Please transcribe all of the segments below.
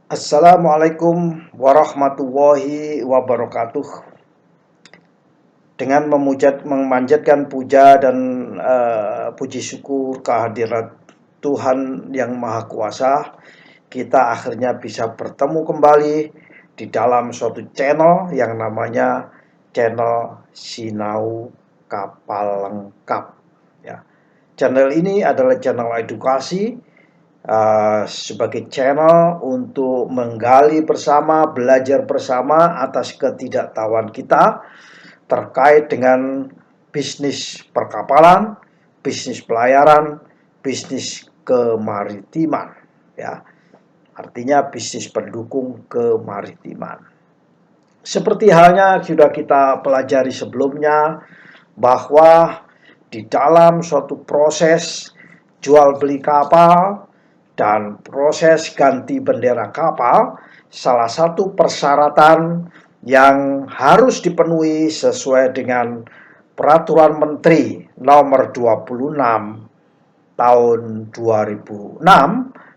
Assalamualaikum warahmatullahi wabarakatuh. Dengan memanjatkan puja dan puji syukur kehadirat Tuhan yang Maha Kuasa, kita akhirnya bisa bertemu kembali di dalam suatu channel yang namanya channel Sinau Kapal Lengkap. Ya. Channel ini adalah channel edukasi sebagai channel untuk menggali bersama, belajar bersama atas ketidaktahuan kita terkait dengan bisnis perkapalan, bisnis pelayaran, bisnis kemaritiman, ya. Artinya bisnis pendukung kemaritiman. Seperti halnya sudah kita pelajari sebelumnya bahwa di dalam suatu proses jual beli kapal dan proses ganti bendera kapal, salah satu persyaratan yang harus dipenuhi sesuai dengan Peraturan Menteri Nomor 26 Tahun 2006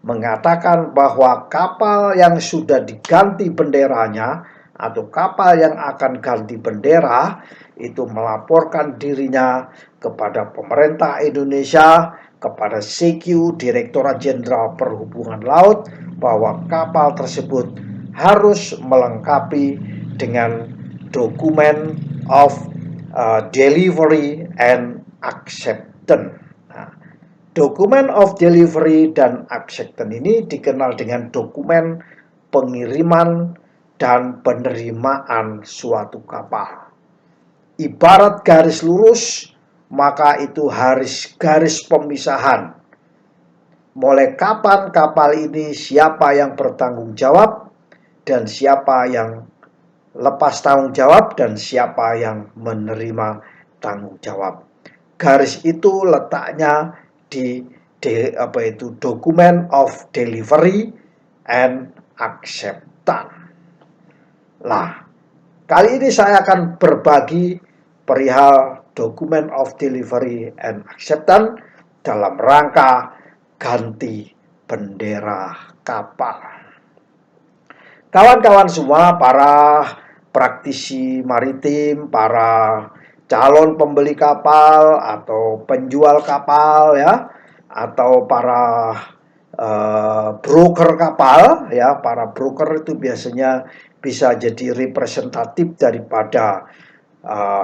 mengatakan bahwa kapal yang sudah diganti benderanya atau kapal yang akan ganti bendera itu melaporkan dirinya kepada pemerintah Indonesia, kepada CQ, Direktorat Jenderal Perhubungan Laut, bahwa kapal tersebut harus melengkapi dengan dokumen of delivery and acceptance. Dokumen of delivery dan acceptance ini dikenal dengan dokumen pengiriman dan penerimaan suatu kapal. Ibarat garis lurus, maka itu garis pemisahan. Mulai kapan kapal ini, siapa yang bertanggung jawab, dan siapa yang lepas tanggung jawab, dan siapa yang menerima tanggung jawab. Garis itu letaknya di Document of Delivery and Acceptance. Nah, kali ini saya akan berbagi perihal Document of Delivery and Acceptance dalam rangka ganti bendera kapal. Kawan-kawan semua, para praktisi maritim, para calon pembeli kapal atau penjual kapal, ya, atau para broker kapal, ya. Para broker itu biasanya bisa jadi representatif daripada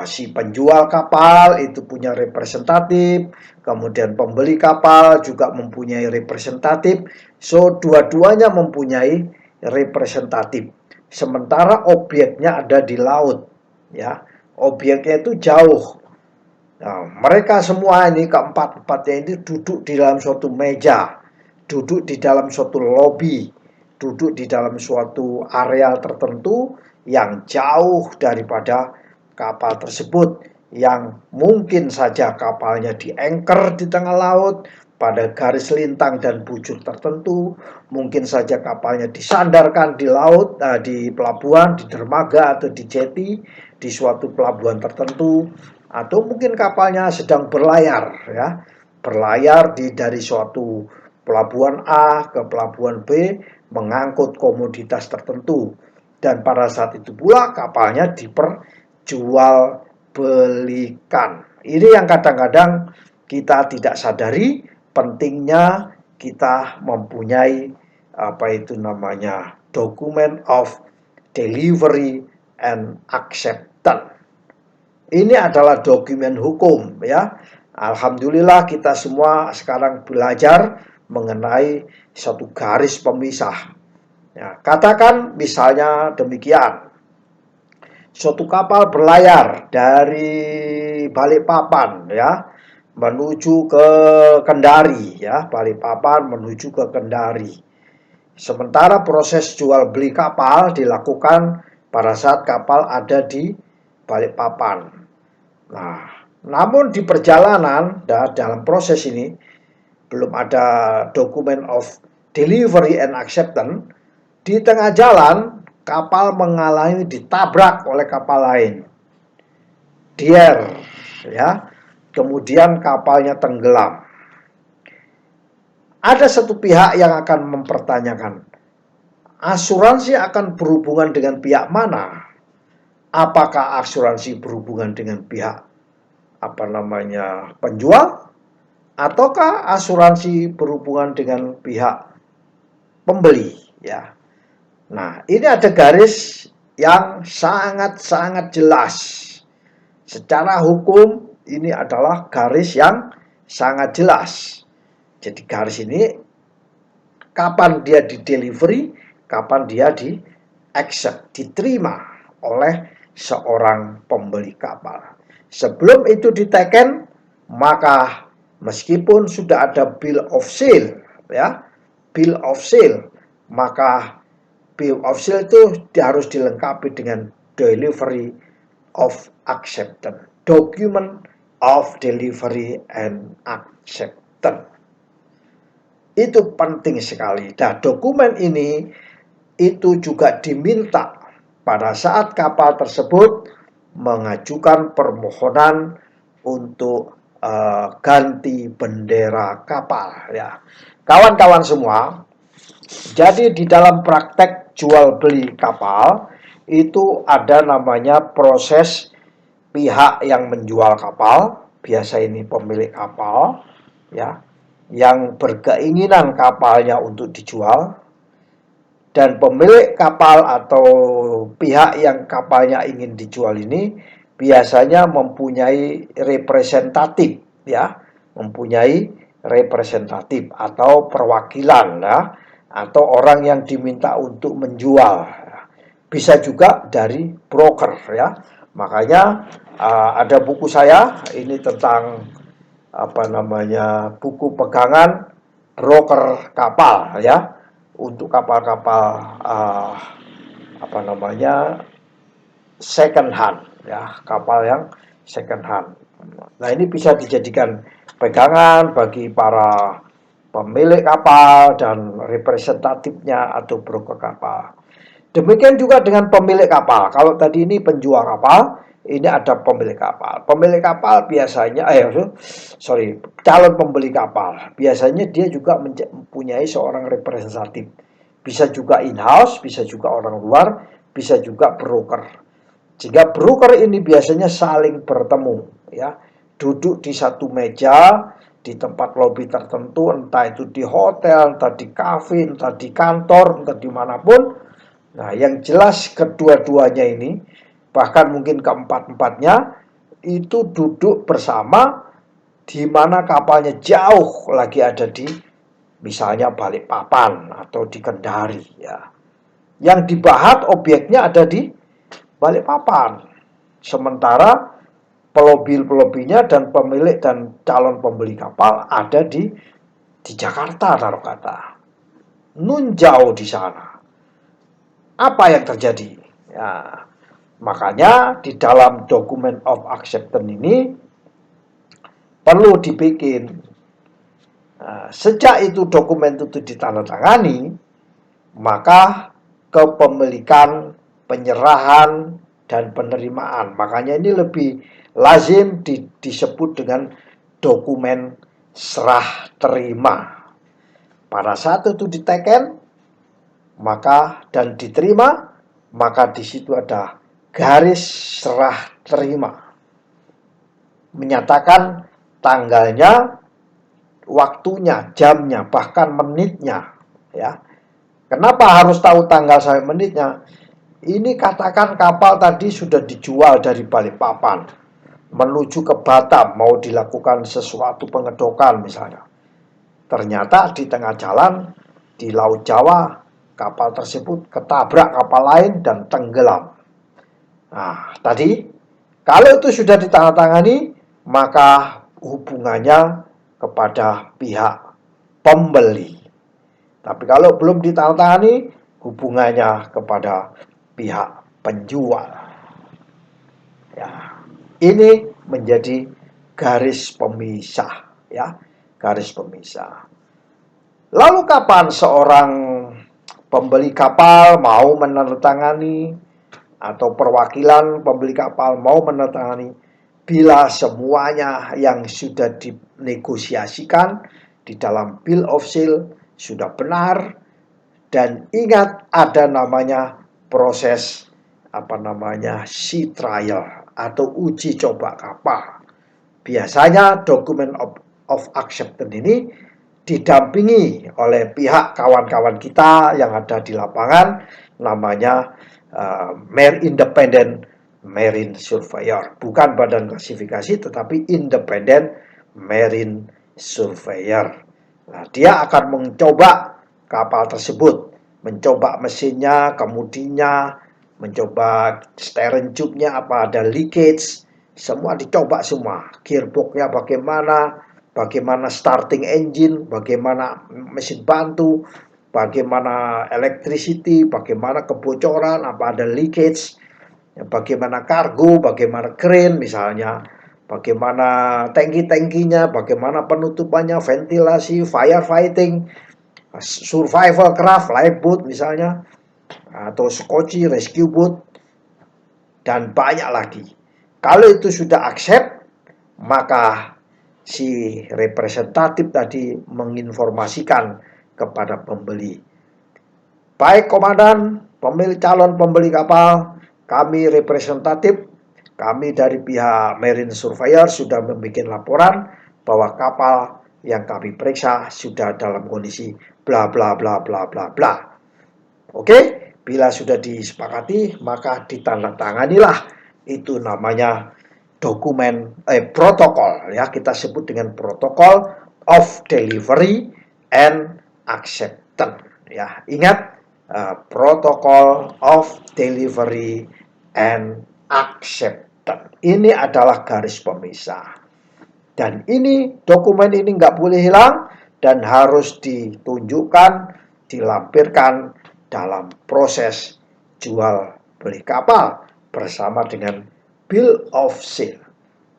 si penjual kapal itu punya representatif, kemudian pembeli kapal juga mempunyai representatif. So dua-duanya mempunyai representatif. Sementara objeknya ada di laut, ya. Objeknya itu jauh. Nah, mereka semua ini keempat-empatnya ini duduk di dalam suatu meja, duduk di dalam suatu lobby, duduk di dalam suatu areal tertentu yang jauh daripada kapal tersebut, yang mungkin saja kapalnya di-anchor di tengah laut pada garis lintang dan bujur tertentu, mungkin saja kapalnya disandarkan di laut, di pelabuhan, di dermaga atau di jetty di suatu pelabuhan tertentu, atau mungkin kapalnya sedang berlayar, ya, berlayar dari suatu pelabuhan A ke pelabuhan B mengangkut komoditas tertentu, dan pada saat itu pula kapalnya diperjualbelikan. Ini yang kadang-kadang kita tidak sadari pentingnya kita mempunyai Document of Delivery and Acceptance. Ini adalah dokumen hukum, ya. Alhamdulillah kita semua sekarang belajar mengenai satu garis pemisah. Ya, katakan misalnya demikian. Suatu kapal berlayar dari Balikpapan, ya, menuju ke Kendari, ya, Balikpapan menuju ke Kendari. Sementara proses jual beli kapal dilakukan pada saat kapal ada di Balikpapan. Nah, namun di perjalanan dalam proses ini belum ada Document of Delivery and Acceptance. Di tengah jalan kapal mengalami ditabrak oleh kapal lain, ya. Kemudian kapalnya tenggelam. Ada satu pihak yang akan mempertanyakan, asuransi akan berhubungan dengan pihak mana? Apakah asuransi berhubungan dengan pihak penjual, ataukah asuransi berhubungan dengan pihak pembeli, ya? Nah, ini ada garis yang sangat-sangat jelas. Secara hukum ini adalah garis yang sangat jelas. Jadi garis ini kapan dia di delivery, kapan dia di accept, diterima oleh seorang pembeli kapal. Sebelum itu diteken, maka meskipun sudah ada bill of sale, ya, bill of sale, maka bill of sale itu harus dilengkapi dengan delivery of acceptance, document of delivery and acceptance. Itu penting sekali. Nah, dokumen ini itu juga diminta pada saat kapal tersebut mengajukan permohonan untuk ganti bendera kapal, ya. Kawan-kawan semua, jadi di dalam praktek jual beli kapal itu ada namanya proses pihak yang menjual kapal, biasa ini pemilik kapal, ya, yang berkeinginan kapalnya untuk dijual, dan pemilik kapal atau pihak yang kapalnya ingin dijual ini biasanya mempunyai representatif, ya, mempunyai representatif atau perwakilan, ya, atau orang yang diminta untuk menjual. Bisa juga dari broker, ya. Makanya ada buku saya ini tentang buku pegangan broker kapal, ya, untuk kapal-kapal second hand, ya, kapal yang second hand. Nah, ini bisa dijadikan pegangan bagi para pemilik kapal dan representatifnya atau broker kapal. Demikian juga dengan pemilik kapal. Kalau tadi ini penjual kapal, ini ada pemilik kapal. Pemilik kapal biasanya, calon pembeli kapal. Biasanya dia juga mempunyai seorang representatif. Bisa juga in-house, bisa juga orang luar, bisa juga broker. Jika broker ini biasanya saling bertemu, ya, duduk di satu meja di tempat lobi tertentu, entah itu di hotel, entah di kafe, entah di kantor, entah dimanapun. Nah, yang jelas kedua-duanya ini, bahkan mungkin keempat-empatnya, itu duduk bersama di mana kapalnya jauh lagi ada di misalnya Balikpapan atau di Kendari, ya. Yang dibahas objeknya ada di Balikpapan. Sementara pelobi-pelobinya dan pemilik dan calon pembeli kapal ada di Jakarta, taruh kata. Nun jauh di sana. Apa yang terjadi? Ya, makanya di dalam document of acceptance ini perlu dibikin. Nah, sejak itu dokumen itu ditandatangani, maka kepemilikan, penyerahan, dan penerimaan. Makanya ini lebih lazim disebut dengan dokumen serah terima. Pada saat itu diteken, maka dan diterima, maka di situ ada garis serah terima, menyatakan tanggalnya, waktunya, jamnya, bahkan menitnya, ya. Kenapa harus tahu tanggal sampai menitnya? Ini katakan kapal tadi sudah dijual dari Balikpapan menuju ke Batam, mau dilakukan sesuatu pengedokan misalnya. Ternyata di tengah jalan di Laut Jawa kapal tersebut ketabrak kapal lain dan tenggelam. Nah, tadi kalau itu sudah ditandatangani, maka hubungannya kepada pihak pembeli. Tapi kalau belum ditandatangani, hubungannya kepada pihak penjual. Ya, ini menjadi garis pemisah, ya, garis pemisah. Lalu kapan seorang pembeli kapal mau menandatangani atau perwakilan pembeli kapal mau menandatangani? Bila semuanya yang sudah dinegosiasikan di dalam bill of sale sudah benar Dan ingat, ada namanya proses sea trial atau uji coba kapal. Biasanya dokumen of acceptance ini didampingi oleh pihak kawan-kawan kita yang ada di lapangan, namanya Independent Marine Surveyor. Bukan badan klasifikasi, tetapi Independent Marine Surveyor. Nah, dia akan mencoba kapal tersebut, mencoba mesinnya, kemudinya, mencoba steering tube-nya apa ada leakage, semua dicoba semua. Gearbox-nya bagaimana starting engine, bagaimana mesin bantu, bagaimana electricity, bagaimana kebocoran, apa ada leakage, bagaimana kargo, bagaimana crane misalnya, bagaimana tangki-tangkinya, bagaimana penutupannya, ventilasi, firefighting, survival craft, lifeboat misalnya, atau skoci, rescue boat, dan banyak lagi. Kalau itu sudah accept, maka si representatif tadi menginformasikan kepada pembeli. Baik komandan, calon pembeli kapal, kami representatif, kami dari pihak Marine Surveyor sudah membuat laporan bahwa kapal yang kami periksa sudah dalam kondisi bla bla bla bla bla bla. Oke, bila sudah disepakati, maka ditandatanganilah. Itu namanya dokumen protokol, ya, kita sebut dengan protokol of delivery and acceptance, ya. Ingat, protokol of delivery and acceptance ini adalah garis pemisah, dan ini dokumen ini nggak boleh hilang dan harus ditunjukkan, dilampirkan dalam proses jual beli kapal bersama dengan bill of sale.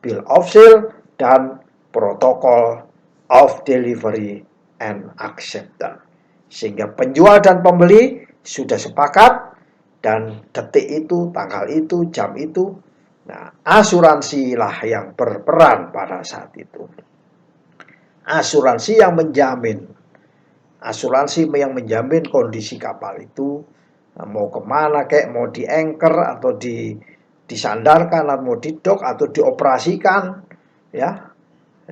Bill of sale dan protokol of delivery and acceptance. Sehingga penjual dan pembeli sudah sepakat, dan detik itu, tanggal itu, jam itu. Nah, asuransilah yang berperan pada saat itu. Asuransi yang menjamin kondisi kapal itu mau kemana, kayak mau di anchor atau disandarkan, atau mau di dock atau dioperasikan, ya,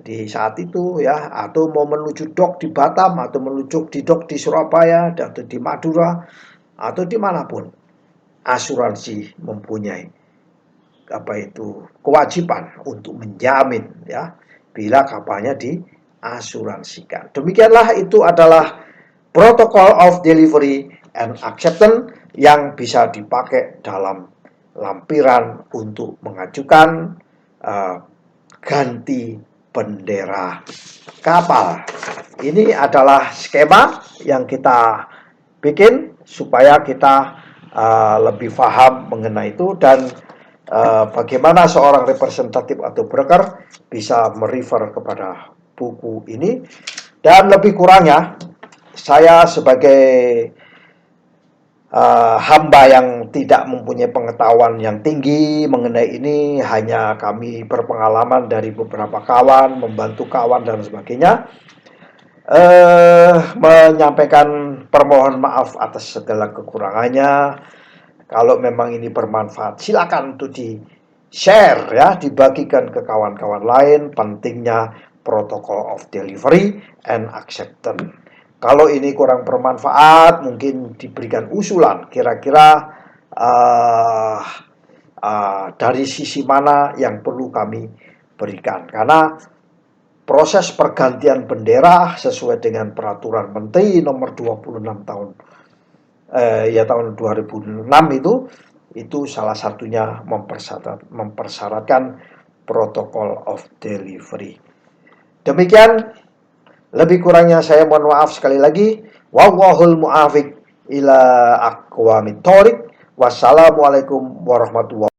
di saat itu, ya, atau mau menuju dock di Batam atau menuju di dock di Surabaya atau di Madura atau dimanapun. Asuransi mempunyai kewajiban untuk menjamin, ya, bila kapalnya diasuransikan. Demikianlah, itu adalah protocol of delivery and acceptance yang bisa dipakai dalam lampiran untuk mengajukan ganti bendera kapal. Ini adalah skema yang kita bikin supaya kita lebih paham mengenai itu, dan bagaimana seorang representatif atau broker bisa merefer kepada buku ini. Dan lebih kurangnya, saya sebagai hamba yang tidak mempunyai pengetahuan yang tinggi mengenai ini, hanya kami berpengalaman dari beberapa kawan, membantu kawan dan sebagainya, menyampaikan permohonan maaf atas segala kekurangannya. Kalau memang ini bermanfaat, silakan untuk di-share, ya, dibagikan ke kawan-kawan lain, pentingnya protocol of delivery and acceptance. Kalau ini kurang bermanfaat, mungkin diberikan usulan, kira-kira dari sisi mana yang perlu kami berikan. Karena proses pergantian bendera sesuai dengan peraturan Menteri nomor 26 tahun 2006 itu salah satunya mempersyaratkan protokol of delivery. Demikian, lebih kurangnya saya mohon maaf sekali lagi. Wallahul mu'afiq ila aqwamit thoriq. Wassalamualaikum warahmatullahi wabarakatuh.